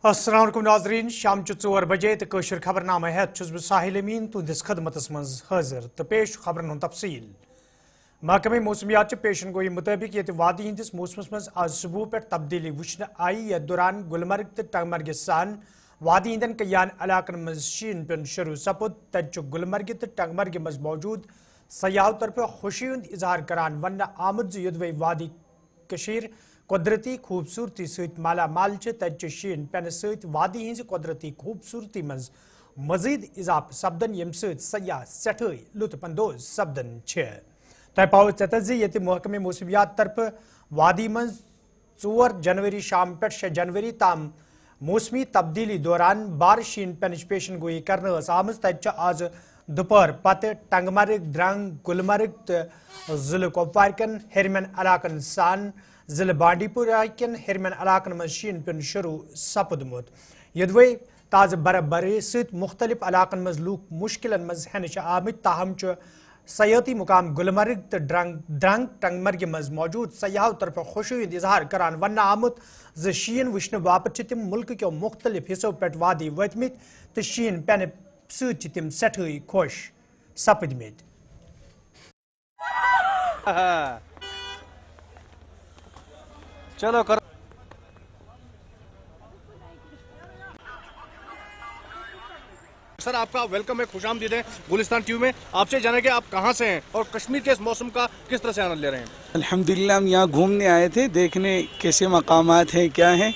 अस्सलाम वालेकुम नाज़रीन शाम 4 बजे तो कशर खबरनामा हेत छुस बह साहिल अमीन तुंदिस खदमतस मज हाजिर तो पेश खबरन हुंद तफसील। महकमे मौसमियात पेशन गोई मुताबिक ये वादी हंदिस मौसमस मज आज सुबह पे तब्दीली वुचन आई यथ दौरान गुलमर्ग तो टंगमर्ग सान वादी हंदन कयान इलाकन मज शीन पेन शुरू सपुद तत गुलमर्ग तो टंगमर्ग मज मौजूद सयाह तरफ खुशी हुंद इजहार करान वन आमद युदवे वादी कशीर कुदरती खूबसूरती सहित माला माल तत शीन पेन सहित वादी हज कुदरती खूबसूरती मज मजीद इजाफ सपदन यम सयाह सठई लुत्फ अंदोज सपदन तह पाओ चत ये महकमे मौसमियात तरफ वादी मज 4 जनवरी शाम पे 6 जनवरी ताम मौसमी तब्दीली दौरान बार शीन पेन पेशन गोई कर आम तत आज दोपहर पत टंगमर्ग द्रंग गुलमर्ग तो जिले कुपवार कन हेरमन इलाकन सान जिले बांडीपुरा कन हेरमन इलाकन मज शीन पेन शुरू सपदमुत यदवे ताज बर्फबारी सहित मुख्तलिफ इलाकन मज लूक मुश्किलन मज हन आमत ताहम सयाती मुकाम गुलमर्ग तो द्रंग टंगमर्ग मज मौजूद सयाह तरफ खुशी इजहार करान वन आमुत ज शीन वुचन बापत तिम मुल्क के मुख्तलिफ हिस्सों पे वादी वतमित तो शीन पेन सत तिम सठई खुश सपदमित। चलो कर सर आपका वेलकम है, खुशामदीद है गुलिस्तान टीवी में। आपसे जाने कि आप कहाँ से हैं और कश्मीर के इस मौसम का किस तरह से आनंद ले रहे हैं। अल्हम्दुलिल्लाह हम यहाँ घूमने आए थे, देखने कैसे मकामात हैं क्या हैं।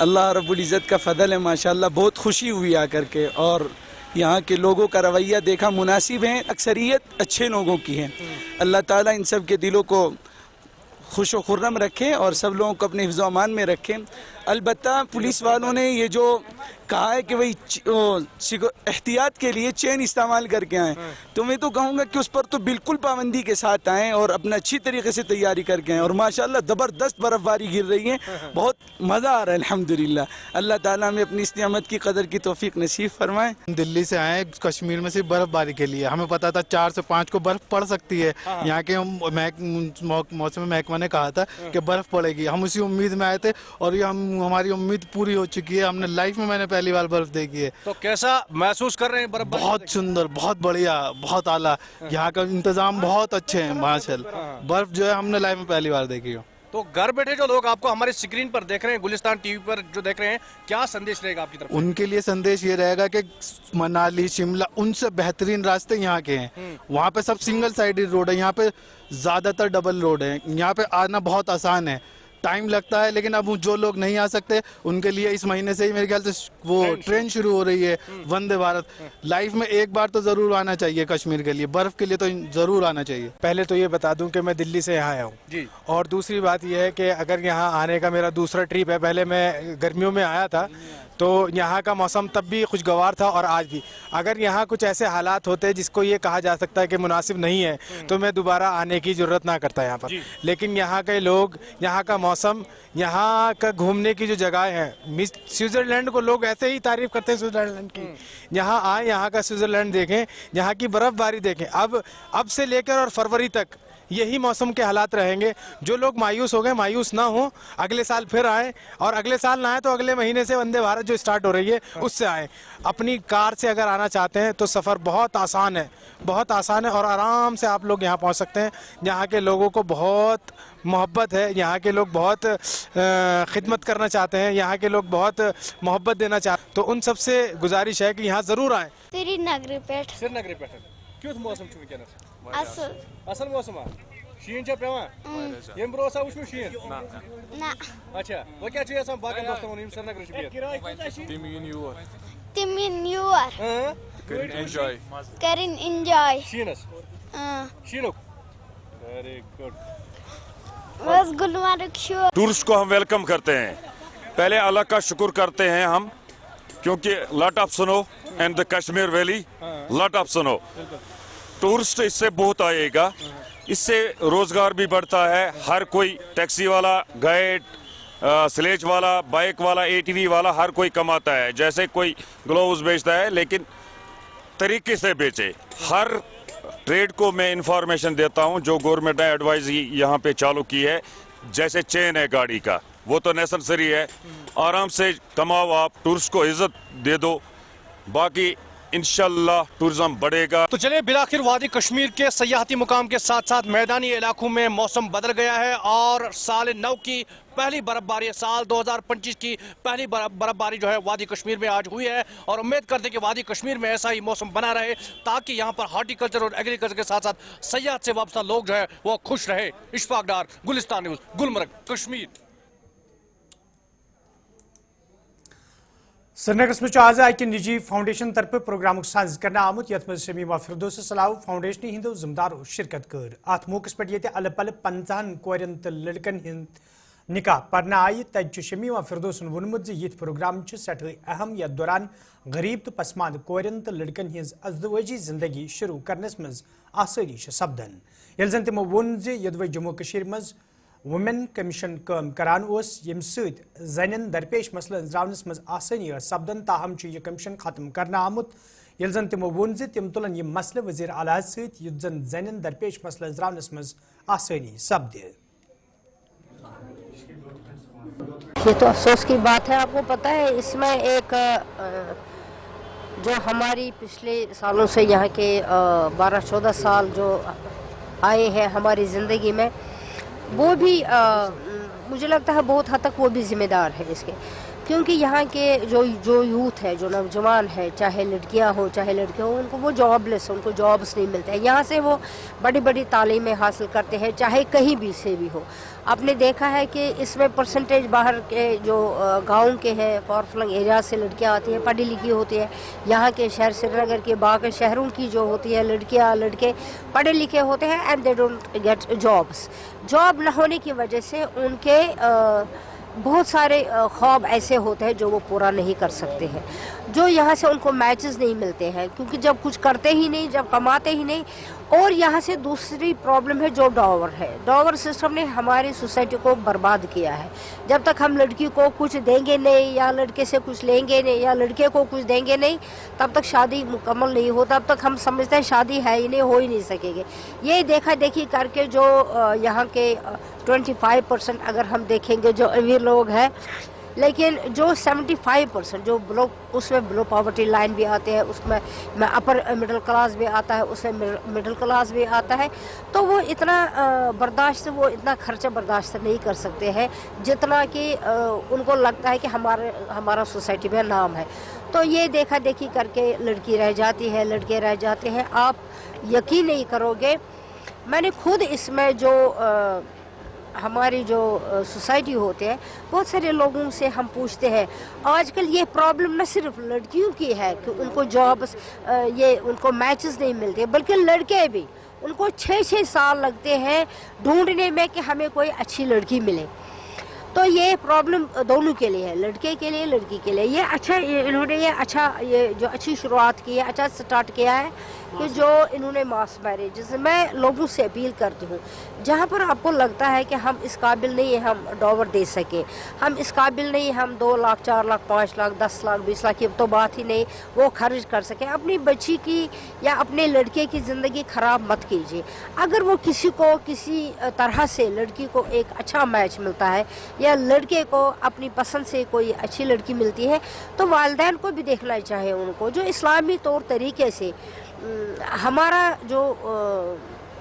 अल्लाह रब्बुल इज़्ज़त का फ़ज़ल है माशाल्लाह, बहुत खुशी हुई आकर के। और यहाँ के लोगों का रवैया देखा मुनासिब है, अक्सरियत अच्छे लोगों की है। अल्लाह ताला इन सब के दिलों को खुश व खुर्रम रखें और सब लोगों को अपने हिफ्ज़ व अमान में रखें। अलबत्ता पुलिस वालों ने ये जो कहा है कि भाई एहतियात के लिए चेन इस्तेमाल करके आएँ, तो मैं तो कहूँगा कि उस पर तो बिल्कुल पाबंदी के साथ आएँ और अपना अच्छी तरीके से तैयारी करके आएँ। और माशाल्लाह ज़बरदस्त बर्फ़बारी गिर रही है, बहुत मज़ा आ रहा है अल्हम्दुलिल्लाह। अल्लाह ताला हमें अपनी इस नियामत की कदर की तौफीक नसीब फरमाए। दिल्ली से आए कश्मीर में सिर्फ बर्फबारी के लिए, हमें पता था 4 से 5 को बर्फ पड़ सकती है। यहाँ के मौसम महकमा ने कहा था कि बर्फ पड़ेगी, हम उसी उम्मीद में आए थे और ये हमारी उम्मीद पूरी हो चुकी है। हमने लाइफ में मैंने पहली बार बर्फ देखी है। तो कैसा महसूस कर रहे हैं बर्फ? बहुत सुंदर, बहुत बढ़िया, बहुत आला। यहाँ का इंतजाम बहुत अच्छे हैं माशाल्लाह। बर्फ जो है हमने लाइफ में पहली बार देखी हो। तो घर बैठे जो लोग आपको हमारे स्क्रीन पर देख रहे हैं, गुलिस्तान टीवी पर जो देख रहे हैं, क्या संदेश रहेगा आपकी तरफ? उनके लिए संदेश ये रहेगा कि मनाली शिमला उनसे बेहतरीन रास्ते यहाँ के हैं। वहाँ पे सब सिंगल साइडेड रोड है, यहाँ पे ज्यादातर डबल रोड है। यहाँ पे आना बहुत आसान है, टाइम लगता है, लेकिन अब जो लोग नहीं आ सकते उनके लिए इस महीने से ही मेरे ख्याल से वो ट्रेन शुरू हो रही है, वंदे भारत। लाइफ में एक बार तो जरूर आना चाहिए कश्मीर के लिए, बर्फ के लिए तो जरूर आना चाहिए। पहले तो ये बता दूं कि मैं दिल्ली से यहाँ आया हूँ जी। और दूसरी बात यह है कि अगर यहाँ आने का मेरा दूसरा ट्रिप है। पहले मैं गर्मियों में आया था तो यहाँ का मौसम तब भी खुशगवार था और आज भी। अगर यहाँ कुछ ऐसे हालात होते जिसको ये कहा जा सकता है कि मुनासिब नहीं है तो मैं दोबारा आने की ज़रूरत ना करता यहाँ पर। लेकिन यहाँ के लोग, यहाँ का मौसम, यहाँ का घूमने की जो जगह है, स्विट्ज़रलैंड को लोग ऐसे ही तारीफ करते हैं स्विट्ज़रलैंड की। यहाँ आए, यहाँ का स्विट्ज़रलैंड देखें, यहाँ की बर्फ़बारी देखें। अब से लेकर और फरवरी तक यही मौसम के हालात रहेंगे। जो लोग मायूस हो गए मायूस ना हो, अगले साल फिर आए, और अगले साल ना आए तो अगले महीने से वंदे भारत जो स्टार्ट हो रही है उससे आए। अपनी कार से अगर आना चाहते हैं तो सफ़र बहुत आसान है, बहुत आसान है और आराम से आप लोग यहाँ पहुँच सकते हैं। यहाँ के लोगों को बहुत मोहब्बत है, यहाँ के लोग बहुत खिदमत करना चाहते हैं, यहाँ के लोग बहुत मोहब्बत देना चाहते हैं। तो उन सबसे गुजारिश है कि यहाँ ज़रूर आएँ। श्रीनगर पे क्यों मौसम असल मौसम शीन पेवान यम ब्रोसा वुच शीन ना। अच्छा वो क्या चाहिए बाकी दोस्तों श्रीनगर तिम योर करें एंजॉय शीनस शीनुक। Very good. बस गुलमर्ग शो टूरिस्ट को हम वेलकम करते हैं। पहले अल्लाह का शुक्र करते हैं हम, क्योंकि lot of snow and the Kashmir valley, lot of snow. Tourist इससे बहुत आएगा, इससे रोजगार भी बढ़ता है। हर कोई टैक्सी वाला, गाइड, स्लेज वाला, बाइक वाला, एटीवी वाला, हर कोई कमाता है। जैसे कोई ग्लोव्स बेचता है लेकिन तरीके से बेचे। हर ट्रेड को मैं इंफॉर्मेशन देता हूं जो गवर्नमेंट ने एडवाइजरी यहाँ पे चालू की है। जैसे चेन है गाड़ी का, वो तो नेसेसरी है। आराम से कमाओ, आप टूरिस्ट को इज्जत दे दो, बाकी इंशाल्लाह टूरिज्म बढ़ेगा। तो चलिए, बिलाखिर वादी कश्मीर के सयाहती मुकाम के साथ साथ मैदानी इलाकों में मौसम बदल गया है और साल 9 की पहली बर्फबारी, साल 2025 की पहली बर्फबारी जो है वादी कश्मीर में आज हुई है और उम्मीद करते हैं कि वादी कश्मीर में ऐसा ही मौसम बना रहे ताकि यहाँ पर हार्टिकल्चर और एग्रीकल्चर के साथ साथ सयाहत से वाबस्ता लोग जो है वो खुश रहे। इशफाक डार, गुलिस्तान न्यूज़, गुलमर्ग, कश्मीर। श्रीनगर आज अकि निजी फाउंडेशन तरफ प्रोग्राम साज कर आमुत यथ मज शमीमा फिरदौस सलाह फाउंडेशन हिंदो जिम्मेदारों शिरकत कर। अत मौके पे ये अल पल 50 कोरन तो लड़कन हिंद निकाह पढ़ना आय। तब शमीमा फिरदौसन वोनमुत ये प्रोग्राम सठे अहम यथ दौरान गरीब तो पसमानद कोरन तो लड़कन हिंज अजदवाजी जिंदगी शुरू करनस मज आसानी सपदन। ये जन तमो वोन यदव जम्मू कश्मीर मज वुमेन कमीशन काम करान यम सन दरपेश मसल अंजरावनस मज आसानी सपदन। ताहम यह कमीशन खत्म करना आमुत ये जन तमो वोन तम तुलन यह मसल वजीर आला सत जन दरपेश मसल अंजरावनस मज आसानी सपद। ये तो अफसोस की बात है। आपको पता है इसमें एक जो हमारी पिछले सालों से यहाँ के 12-14 साल जो आए हैं हमारी ज़िंदगी में, वो भी मुझे लगता है बहुत हद तक वो भी ज़िम्मेदार है इसके, क्योंकि यहाँ के जो यूथ है, जो नौजवान है, चाहे लड़कियाँ हो चाहे लड़के हो, उनको वो जॉबलेस, उनको जॉब्स नहीं मिलते हैं। यहाँ से वो बड़ी बड़ी तालीमें हासिल करते हैं, चाहे कहीं भी से भी हो। आपने देखा है कि इसमें परसेंटेज बाहर के जो गाँव के हैं, फॉरफ्लंग एरिया से लड़कियाँ आती हैं, पढ़ी लिखी होती है। यहाँ के शहर श्रीनगर के बाकी शहरों की जो होती है लड़कियाँ लड़के पढ़े लिखे होते हैं and they don't get jobs. Job न होने की वजह से उनके बहुत सारे ख्वाब ऐसे होते हैं जो वो पूरा नहीं कर सकते हैं, जो यहाँ से उनको मैचेस नहीं मिलते हैं, क्योंकि जब कुछ करते ही नहीं, जब कमाते ही नहीं। और यहाँ से दूसरी प्रॉब्लम है जो डॉवर है। डॉवर सिस्टम ने हमारी सोसाइटी को बर्बाद किया है। जब तक हम लड़की को कुछ देंगे नहीं या लड़के से कुछ लेंगे नहीं या लड़के को कुछ देंगे नहीं, तब तक शादी मुकम्मल नहीं हो, तब तक हम समझते हैं शादी है ही नहीं, हो ही नहीं सकेगी। ये देखा देखी करके जो यहाँ के 25% अगर हम देखेंगे जो अमीर लोग हैं, लेकिन जो 75% जो बिलो, उसमें बिलो पॉवर्टी लाइन भी आते हैं, उसमें अपर मिडिल क्लास भी आता है, उसमें मिडिल क्लास भी आता है, तो वो इतना वो इतना खर्चा बर्दाश्त नहीं कर सकते हैं जितना कि उनको लगता है कि हमारा सोसाइटी में नाम है। तो ये देखा देखी करके लड़की रह जाती है, लड़के रह जाते हैं। आप यकीन नहीं करोगे, मैंने खुद इसमें जो हमारी जो सोसाइटी होते हैं, बहुत सारे लोगों से हम पूछते हैं, आजकल ये प्रॉब्लम न सिर्फ लड़कियों की है कि उनको जॉब्स ये उनको मैचेस नहीं मिलते, बल्कि लड़के भी, उनको 6-6 साल लगते हैं ढूंढने में कि हमें कोई अच्छी लड़की मिले। तो ये प्रॉब्लम दोनों के लिए है, लड़के के लिए, लड़की के लिए। इन्होंने ये जो अच्छी शुरुआत की है, अच्छा स्टार्ट किया है कि जो इन्होंने मास मैरिज, जिससे मैं लोगों से अपील करती हूँ, जहाँ पर आपको लगता है कि हम इस काबिल नहीं है हम डॉवर दे सकें, हम इस काबिल नहीं हम 2 लाख 4 लाख 5 लाख 10 लाख 20 लाख की तो बात ही नहीं वो खर्च कर सकें, अपनी बच्ची की या अपने लड़के की ज़िंदगी ख़राब मत कीजिए। अगर वो किसी को किसी तरह से लड़की को एक अच्छा मैच मिलता है या लड़के को अपनी पसंद से कोई अच्छी लड़की मिलती है, तो वालिदैन को भी देखना चाहिए उनको, जो इस्लामी तौर तरीके से हमारा जो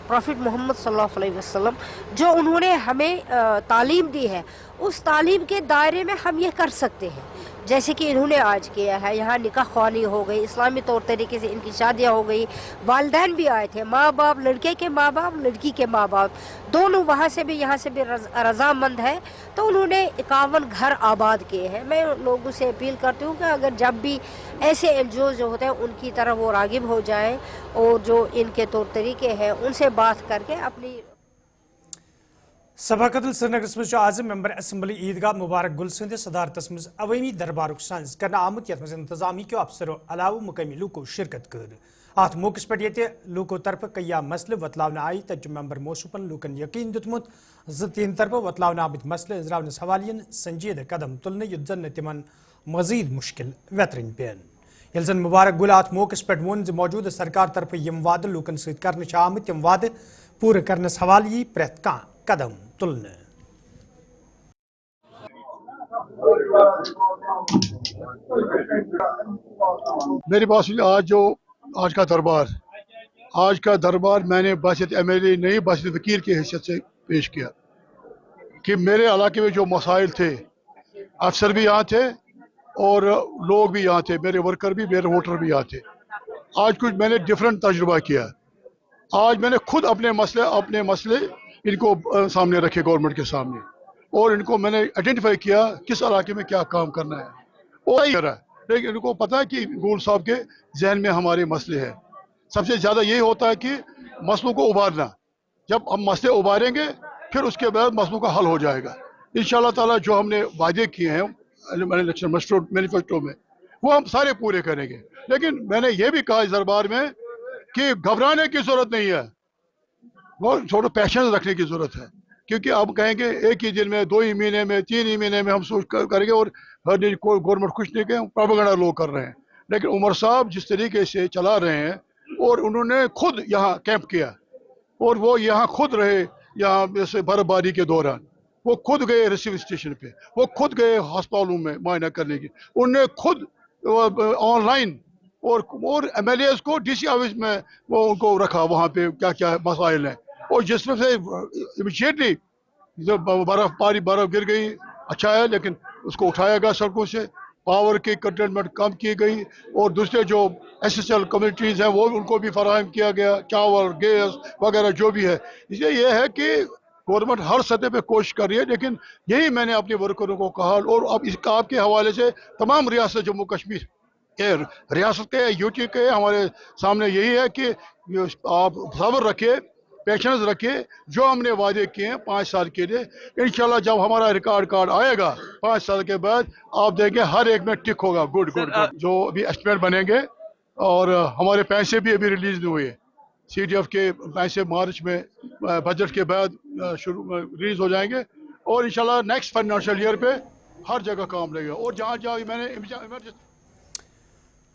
प्रॉफिट मोहम्मद सल्लल्लाहु अलैहि वसल्लम जो उन्होंने हमें तालीम दी है, उस तालीम के दायरे में हम ये कर सकते हैं। जैसे कि इन्होंने आज किया है, यहाँ निकाह ख्वानी हो गई, इस्लामी तौर तरीके से इनकी शादियाँ हो गई, वालिदैन भी आए थे, माँ बाप, लड़के के माँ बाप, लड़की के माँ बाप, दोनों वहाँ से भी यहाँ से भी रजामंद है, तो उन्होंने 51 घर आबाद किए हैं। मैं लोगों से अपील करती हूँ कि अगर जब भी ऐसे NGO जो होते हैं उनकी तरफ वो रागिब हो जाएं और जो इनके तौर तरीके हैं उनसे बात करके अपनी सभाकतल श्रीनगर आज मेंबर असम्बली ईदगाह मुबारक गुल सद सदारतस मज अवामी दरबार साज कर आमुत यथ मज इंतजामी के अफसरों अलाव मुकामी लूको शिरकत कर। अत मौके पे ये लूको तरफ कया मसल वतलावन आय, तब मेंबर मौसूफन लूकन यकीन दुतमुत तीन तरफ वतलावन आमत मसल अंजरावनस हवालियन संजीद कदम तुलन युत जन तिमन मजीद मुश्किल वेतरन पेन। ये जन मुबारक गुल अत मौके पे वोन मौजूदा सरकार तरफ यम वाद लूकन सत आमत तम वाद पूरे करनस हवाल यी प्रेत कदम तुलने। मेरे पास आज का दरबार मैंने बासियत MLA नहीं, बासियत वकील की हैसियत से पेश किया कि मेरे इलाके में जो मसाइल थे, अफसर भी यहाँ थे और लोग भी यहाँ थे, मेरे वर्कर भी, मेरे वोटर भी यहाँ थे। आज कुछ मैंने डिफरेंट तजुर्बा किया। आज मैंने खुद अपने मसले इनको सामने रखे गवर्नमेंट के सामने, और इनको मैंने आइडेंटिफाई किया किस इलाके में क्या काम करना है, और ही करा। लेकिन इनको पता है कि गूल साहब के जहन में हमारे मसले हैं। सबसे ज़्यादा यही होता है कि मसलों को उबारना। जब हम मसले उबारेंगे फिर उसके बाद मसलों का हल हो जाएगा इंशाअल्लाह ताला। जो हमने वादे किए हैं इलेक्शन मैनिफेस्टो में, वो हम सारे पूरे करेंगे। लेकिन मैंने ये भी कहा इस दरबार में कि घबराने की ज़रूरत नहीं है, वो थोड़ा पैशन रखने की ज़रूरत है। क्योंकि अब कहेंगे एक ही दिन में, 2 ही महीने में, 3 ही महीने में हम सोच करेंगे और हर दिन कोई गवर्नमेंट कुछ नहीं कहे, प्रोपेगेंडा लोग कर रहे हैं। लेकिन उमर साहब जिस तरीके से चला रहे हैं, और उन्होंने खुद यहाँ कैंप किया, और वो यहाँ खुद रहे, यहाँ जैसे बर्फबारी के दौरान वो खुद गए रिसीव स्टेशन पे, वो खुद गए अस्पतालों में मुआयना करने की, उनने खुद ऑनलाइन और MLAs को DC ऑफिस में वो उनको रखा, वहाँ पे क्या क्या मसाइल हैं। और जिसमें से इमीडिएटली जब बर्फ गिर गई, अच्छा है, लेकिन उसको उठाया गया सड़कों से, पावर की कंटेनमेंट कम की गई, और दूसरे जो एसेंशियल कम्युनिटीज़ हैं वो उनको भी फराहम किया गया, चावल, गैस वगैरह जो भी है। इसलिए यह है कि गवर्नमेंट हर सतह पे कोशिश कर रही है। लेकिन यही मैंने अपने वर्करों को कहा, और अब इस आपके हवाले से तमाम रियासत जम्मू कश्मीर के, रियासत के, UT के, हमारे सामने यही है कि आप सब्र रखिए, पेशेंस रखिए। जो हमने वादे किए हैं 5 साल के लिए, इंशाल्लाह जब हमारा रिकॉर्ड कार्ड आएगा 5 साल के बाद, आप देखेंगे हर एक में टिक होगा। गुड। जो अभी एस्टिमेट बनेंगे, और हमारे पैसे भी अभी रिलीज नहीं हुए, CDF के पैसे मार्च में बजट के बाद रिलीज हो जाएंगे, और इंशाल्लाह नेक्स्ट फाइनेंशियल ईयर पे हर जगह काम लगेगा। और जहाँ मैंने इमरजेंसी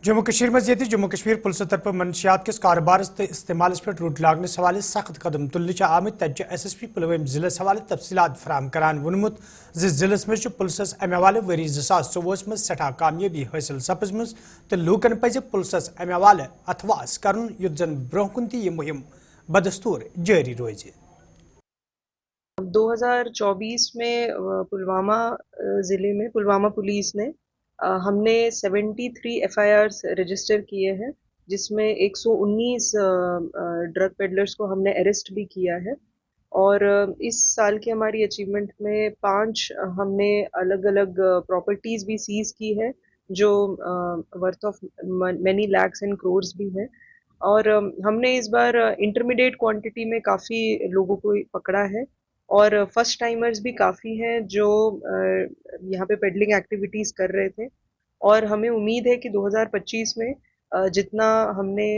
जम्मू कश्मीर मजीद जम्मू कश्मीर पुलिस तरफ मनशियात किस कारोबार तो इस्तेमाल पे रोट लागने हवाले सख्त कदम तुलने आमत। तत SSP पुलवाम जिले हवाले तफसीलात फराम करान वोनमुत जिले में पुलिस अमे हवाले वरी 2024 में सठा कामयाबी हासिल सपजम, तो लूकन पज पुलिस अमे हवाले अथवास कर युद्ध जन ब्रोह कुन यह मुहिम बदस्तूर जारी रोज। 2024 में पुलवामा ज़िले में पुलवामा पुलिस ने हमने 73 FIRs रजिस्टर किए हैं, जिसमें 119 ड्रग पेडलर्स को हमने अरेस्ट भी किया है। और इस साल की हमारी अचीवमेंट में 5 हमने अलग अलग प्रॉपर्टीज़ भी सीज की है, जो worth of many lakhs and crores भी हैं। और हमने इस बार इंटरमीडिएट क्वांटिटी में काफ़ी लोगों को पकड़ा है, और फर्स्ट टाइमर्स भी काफ़ी हैं जो यहाँ पे पेडलिंग एक्टिविटीज़ कर रहे थे। और हमें उम्मीद है कि 2025 में जितना हमने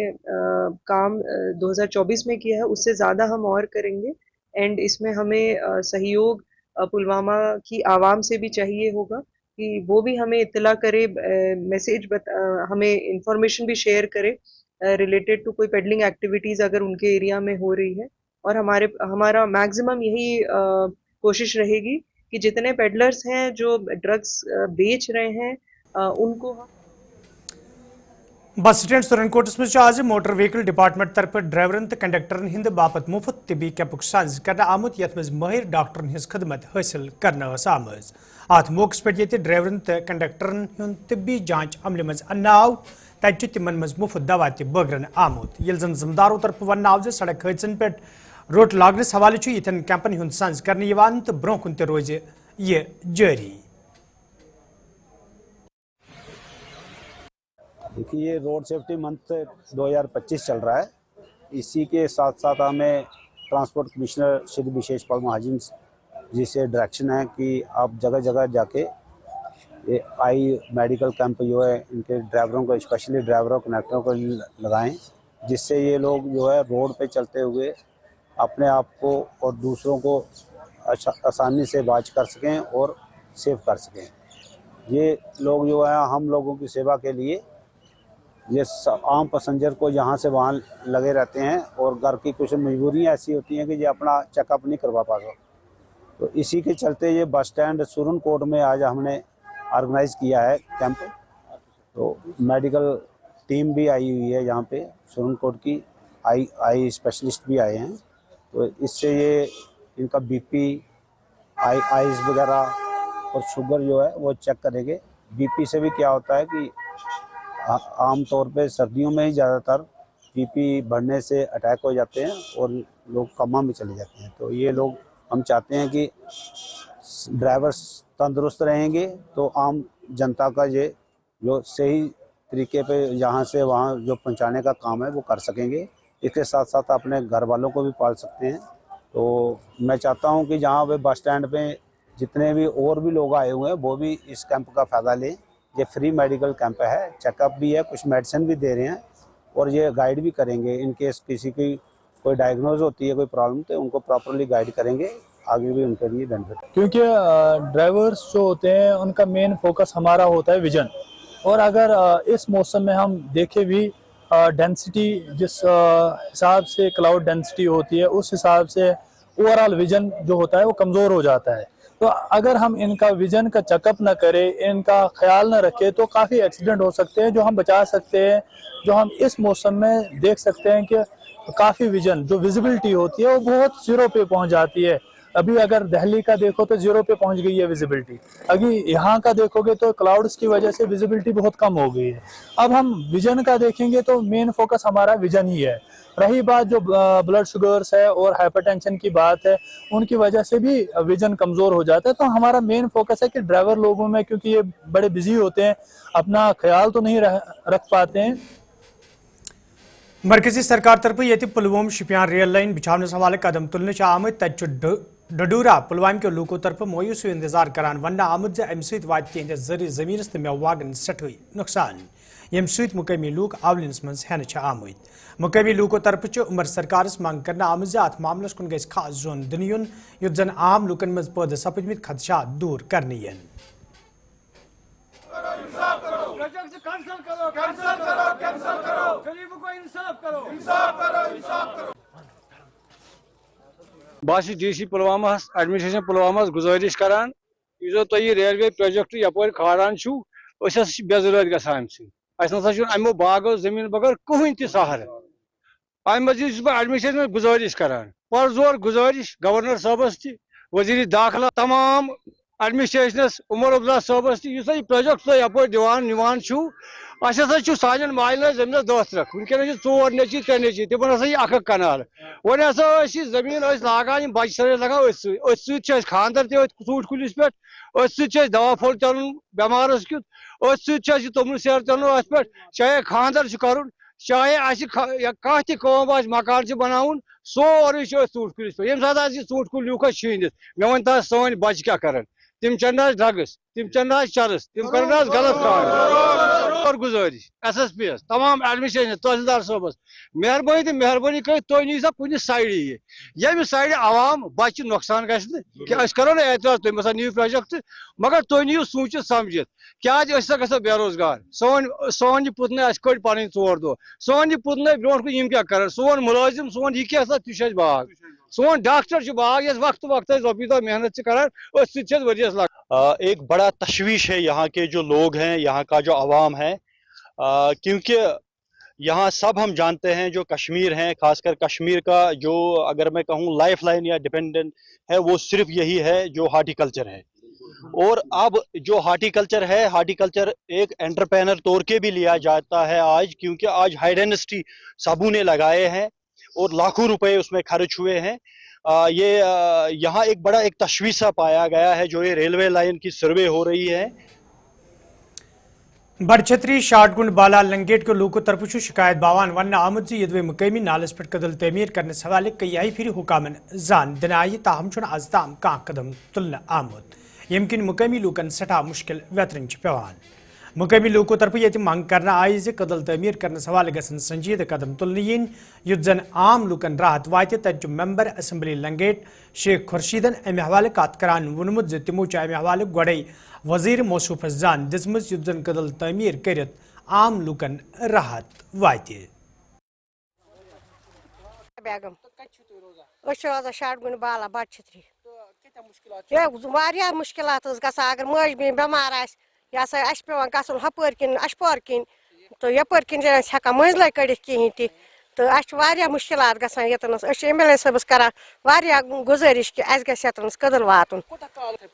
काम 2024 में किया है उससे ज़्यादा हम और करेंगे। एंड इसमें हमें सहयोग पुलवामा की आवाम से भी चाहिए होगा कि वो भी हमें इत्तला करे, मैसेज हमें इंफॉर्मेशन भी शेयर करे रिलेटेड टू कोई पेडलिंग एक्टिविटीज़ अगर उनके एरिया में हो रही है। और हमारा मैक्सिमम यही कोशिश रहेगी कि जितने पेडलर्स हैं जो ड्रग्स बेच रहे हैं उनको बस स्टैंड सुरनकोटस में आज मोटर व्हीकल डिपार्टमेंट तरफ ड्राइवरन तो कंडक्टरन हिंद बापत मुफ्त तिबी कैंपुक साज कर आमुत यथ मज माहिर डॉक्टरन हिंज खदमत हासिल करना आमज। अत मौके पे ड्राइवरन तो कंडक्टरन हुंद तिबी जांच अमल मज अन्नाव, तत तिमन मज मुफ्त दवा तगरन आमुत। ये जन जमदारों तरफ वन आव जे सड़क हादसन पे रोट लागनस हवाले इथन कैंपन हुंद साज करने तो ब्रोह कुन रोज ये जारी। देखिए, ये रोड सेफ्टी मंथ 2025 चल रहा है। इसी के साथ साथ हमें ट्रांसपोर्ट कमिश्नर श्री विशेष पाल महाजन जी से डायरेक्शन है कि आप जगह जगह जाके ये आई मेडिकल कैंप जो है इनके ड्राइवरों को, स्पेशली ड्राइवरों कनेक्टरों को लगाएं, जिससे ये लोग जो है रोड पे चलते हुए अपने आप को और दूसरों को आसानी से वाच कर सकें और सेव कर सकें। ये लोग जो है हम लोगों की सेवा के लिए ये आम पैसेंजर को यहाँ से वहाँ लगे रहते हैं, और घर की कुछ मजबूरियाँ ऐसी होती हैं कि ये अपना चेकअप नहीं करवा पाते। तो इसी के चलते ये बस स्टैंड सुरनकोट में आज हमने ऑर्गेनाइज किया है कैंप। तो मेडिकल टीम भी आई हुई है यहाँ पे, सुरनकोट की आई स्पेशलिस्ट भी आए हैं। तो इससे ये इनका बीपी, आइज़ वगैरह और शुगर जो है वो चेक करेंगे। बीपी से भी क्या होता है कि आम तौर पे सर्दियों में ही ज़्यादातर बीपी बढ़ने से अटैक हो जाते हैं और लोग कोमा में चले जाते हैं। तो ये लोग, हम चाहते हैं कि ड्राइवर्स तंदुरुस्त रहेंगे तो आम जनता का ये जो सही तरीके पे यहाँ से वहाँ जो पहुँचाने का काम है वो कर सकेंगे। इसके साथ साथ अपने घर वालों को भी पाल सकते हैं। तो मैं चाहता हूँ कि जहाँ पे बस स्टैंड पे जितने भी और भी लोग आए हुए हैं वो भी इस कैंप का फ़ायदा लें। ये फ्री मेडिकल कैंप है, चेकअप भी है, कुछ मेडिसिन भी दे रहे हैं और ये गाइड भी करेंगे। इन केस किसी की कोई डायग्नोज होती है, कोई प्रॉब्लम, तो उनको प्रॉपरली गाइड करेंगे, आगे भी उनके लिए बेनिफिट। क्योंकि ड्राइवर्स जो होते हैं उनका मेन फोकस हमारा होता है विजन। और अगर इस मौसम में हम देखें भी डेंसिटी जिस हिसाब से क्लाउड डेंसिटी होती है उस हिसाब से ओवरऑल विजन जो होता है वो कमज़ोर हो जाता है। तो अगर हम इनका विजन का चेकअप न करें, इनका ख्याल न रखें तो काफ़ी एक्सीडेंट हो सकते हैं जो हम बचा सकते हैं। जो हम इस मौसम में देख सकते हैं कि काफ़ी विजन जो विजिबिलिटी होती है वो बहुत जीरो पे पहुंच जाती है। अभी अगर दिल्ली का देखो तो जीरो पे पहुंच गई है विजिबिलिटी। अभी यहाँ का देखोगे तो क्लाउड्स की वजह से विजिबिलिटी बहुत कम हो गई है। अब हम विजन का देखेंगे तो मेन फोकस हमारा विजन ही है। रही बात जो ब्लड शुगर्स है और हाइपरटेंशन की बात है, उनकी वजह से भी विजन कमज़ोर हो जाता है। तो हमारा मेन फोकस है कि ड्राइवर लोगों में, क्योंकि ये बड़े बिजी होते हैं, अपना ख्याल तो नहीं रख पाते हैं। मरकजी सरकार तरफ ये पुलवाम शुपियान रेल लाइन बिछाने हवाले कदम तुलने आमद तु डडूरा पुलवाम के लूकों तरफ मोयूस इंतजार करान वन आमद अम सत जर जमीन तो मेवागन सठे नुकसान यम सत मुकामी लूक आवलिनस मज हेन आमद। मुकामी लूकों तरफ उमर सरकार मंग कर आमद अत मामलस कुन गस खास जोन दिन युन युत जन आम लूकन मज पैदा सपदमित खदशात दूर करने यन। बस DC पुलवामा एडमिनिस्ट्रेशन पुलवामा गुजारिश करान तो यह रेलवे प्रोजेक्ट यपर खाड़ान बेजर गसान अमो बागो जमीन बगैर कहीं तह सहार। अम मजीद एडमिनिस्ट्रेशन गुजारिश करान परजोर गुजारिश गवर्नर साहबस वजीर दाखिला तमाम एडमिनिस्ट्रेशनस उमर अब्दुल्ला साहबस यह प्रोजेक्ट यपर दिवान सान माल जमीन 10 ट्रक वनकन 4 नेची 3 नेची तम अख कनाल वन जमीन लागान बच सर लगा खानदर ूट कुलिस पे दवा फल चल बेमारस क्युत तुमन सेर चल पे चाहे खानदर कर चाहे कह तम मकान बनान सोरे ूट कुलिस पे ये सात ूट कुल यूक छीनित मे वन सन बच क्या कर तिम चन ड्रग्स तिम चन चरस तिम कर गलत काम और गुजारिश SSP तमाम एडमिनिस्ट्रेशन तहसीलदार साहबस मेहरबानी तो मेहरबानी कर तुम नी सा कुछ साइड ये साइड आवाम बच नुकसान गो करो ना एतराज तुम हसा नीव प्रोजेक्ट मगर तुम नीव सोचित समझित क्या ग बेरोजगार सोन पुतन कड़ पन 4 दह सोन पुतन ब्रो कुन क्या कर सोन मुलाजिम सोन यह क्या तुझ बाग सोन डॉक्टर बाग ये वक्त वक्त रोपी दह मेहनत करान वरियस लग। एक बड़ा तशवीश है यहाँ के जो लोग हैं, यहाँ का जो आवाम है, क्योंकि यहाँ सब हम जानते हैं जो कश्मीर हैं, खासकर कश्मीर का जो अगर मैं कहूँ लाइफ लाइन या डिपेंडेंट है वो सिर्फ यही है जो हार्टिकल्चर है। और अब जो हार्टिकल्चर है, हार्टिकल्चर एक एंटरप्रेनर तौर के भी लिया जाता है आज, क्योंकि आज हाई डेंसिटी सबू ने लगाए हैं और लाखों रुपए उसमें खर्च हुए हैं। ये यहाँ एक बड़ा एक तशवीशा पाया गया है जो ये रेलवे लाइन की सर्वे हो रही है। बड़छत्री शाटगुंड बाला लंगेट के लोगों तरफ शिकायत बावान वन आमद यदवे मुकामी नालस पे कदल तमीर करने हवाले कई फिर हुकामन जान दिन आई ताहम आज ताम कह कदम तुलन आमुद यमकिन मुकामी लूकन सठा मुश्किल वेतरन पेवान। मुकामी लोगों तरफ ये मंग करना आई कदल तमीर करने हवाले गसन संजीद कदम तुलने इन युत जन आम लूकन राहत वात तक मेंबर असम्बली लंगेट शेख खुर्शीदन अमे हवाले कत करान वोनमुत तमो अमे हवाले गोड़े वजीर मौसूफस जान दिसम युत जन कदल तमीर कर आम लूकन राहत वात। शाटगुन बाला बड़छत्री मुश्किल अगर मज बेमार यह हसा पे गन हपर किन अशपार किन तो यपर किन हेकान मंजिल कड़ित कहें तह तो मुश्किल गसान यतनस एम एल ए सबस करान गुजारिश कि अस गतनस कदल वातन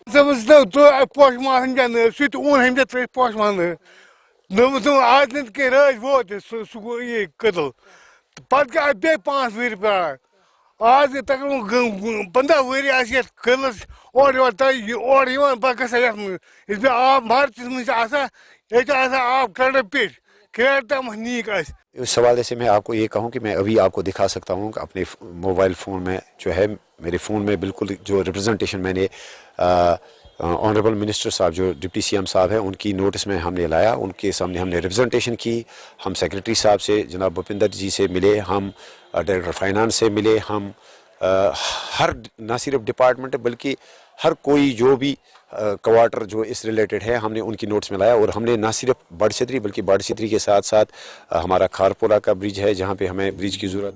पोश मान सह ओन हम पोश मान आज कह राज वोत सह ये कदल पे बे 5 वरी पेड़ान आज तकरीबन 15 वरी कदलस और पे आब मार्च मज आब कड़ पेट किराए तम नीक आस। इस हवाले से मैं आपको ये कहूँ कि मैं अभी आपको दिखा सकता हूँ अपने मोबाइल फ़ोन में जो है मेरे फ़ोन में बिल्कुल जो रिप्रेजेंटेशन मैंने ऑनरेबल मिनिस्टर साहब जो डिप्टी सीएम साहब हैं उनकी नोटिस में हमने लाया, उनके सामने हमने रिप्रेजेंटेशन की। हम सेक्रेटरी साहब से जनाब भूपिंदर जी से मिले, हम डायरेक्टर फाइनेंस से मिले, हम हर न सिर्फ डिपार्टमेंट बल्कि हर कोई जो भी क्वार्टर जो इस रिलेटेड है हमने उनकी नोट्स में लाया। और हमने न सिर्फ बड़छतरी बल्कि बड़छतरी के साथ साथ हमारा खारपोरा का ब्रिज है जहाँ पे हमें ब्रिज की ज़रूरत।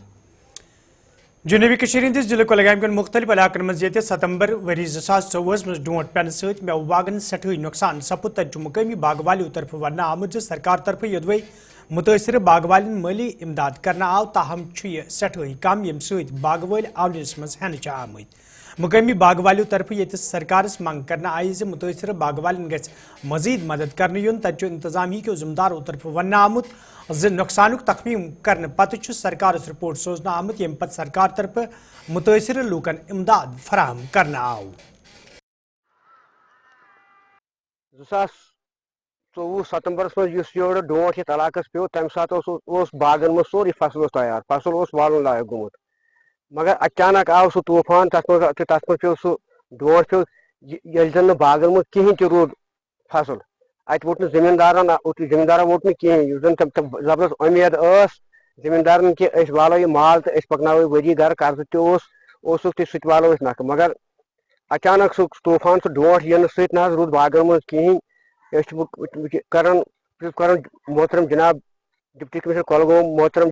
जनूबी हंदिस जिले कुलगाम कन मुख्तलिफ इलाकन मज सितंबर वरी 2024 मज डोट पेन सत मेव बागन सठई नुकसान सपुद तत मुकामी बागवालियों तरफ वन आमुत सरकार तरफ यदवे मुतासर बागवालिन माली इमदाद करना आव ताहम यह सठई कम यम सत बागवाल आवलिस मज हेन आमत। मुकामी बागवालियों तरफ ये सरकारस मंग करना आई से मुतासर बागवालिन गज मजीद मदद कर यून तत इंतजामी के जिम्मेदारों तरफ वन आमुत नुकसान तखमीम करने पत सरकारस रिपोर्ट सोजन आमुत यम पत सरकार तरफ मुतासर लूकन इमदाद फराहम करना आव। 2024 सितंबर मज योर डोट ये इलाकस पे तम सात बागन मज सोरी फसल तैयार, फसल वालन लायक गोमुत, मगर अचानक आव सह तूफान तथ पे सह डोट पे ये बागन मज कहें तह रूद फसल अत वोट जमींदारन वोट कहें जन जबरदस्त उम्मीद जमींदारन कि वालो यह माल तो पकनो वरी घर कर्ज तह सह वालो नख, मगर अचानक सह तूफान सह डोट इन सह रूद बागन मज कहें कर मोहतरम जनाब डिप्टी कमिश्नर कुलगाम मोहतरम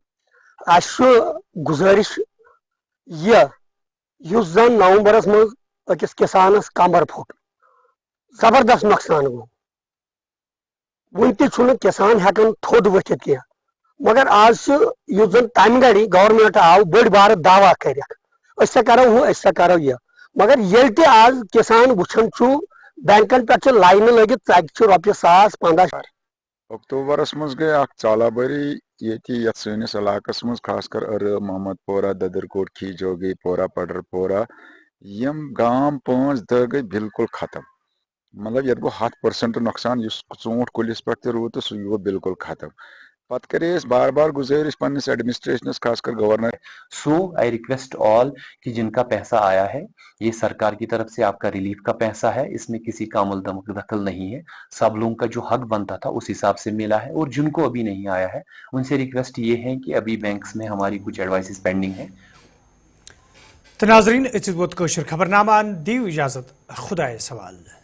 गुजारिश यह नवंबरस मज अकिस किसानस कमर फुट जबरदस्त नुकसान गो वन तह किसान हेकन थोद वथित कह, मगर आज तम गड़ी गवर्नमेंट आव बड़ बार दावा कर करो हूँ करो यह, मगर ये तह आज किसान वुछन बैंकन पे लाइन लगित रोपये 1,000-15,000। अक्टूबरस मज गई चालाबरी ये सैनिस इलाकस मज खासकर मोहम्मदपोरा ददरकोट खीजोगी पोरा पडरपोरा यम गांव 5-10 गई बिल्कुल खत्म, मतलब ये गो 100% नुकसान ऊंट कुलिस पे रूद तो सह गो बिल्कुल खत्म। पत करे बार बार गुजारिश पन्निस एडमिनिस्ट्रेशनस खासकर गवर्नर आई रिक्वेस्ट ऑल कि जिनका पैसा आया है ये सरकार की तरफ से आपका रिलीफ का पैसा है, इसमें किसी का अमल दखल नहीं है, सब लोगों का जो हक बनता था उस हिसाब से मिला है। और जिनको अभी नहीं आया है उनसे रिक्वेस्ट ये है कि अभी बैंक्स में हमारी कुछ एडवाइसेस पेंडिंग है। तो नाजरीन खबरनामा दी इजाजत, खुदा सवाल।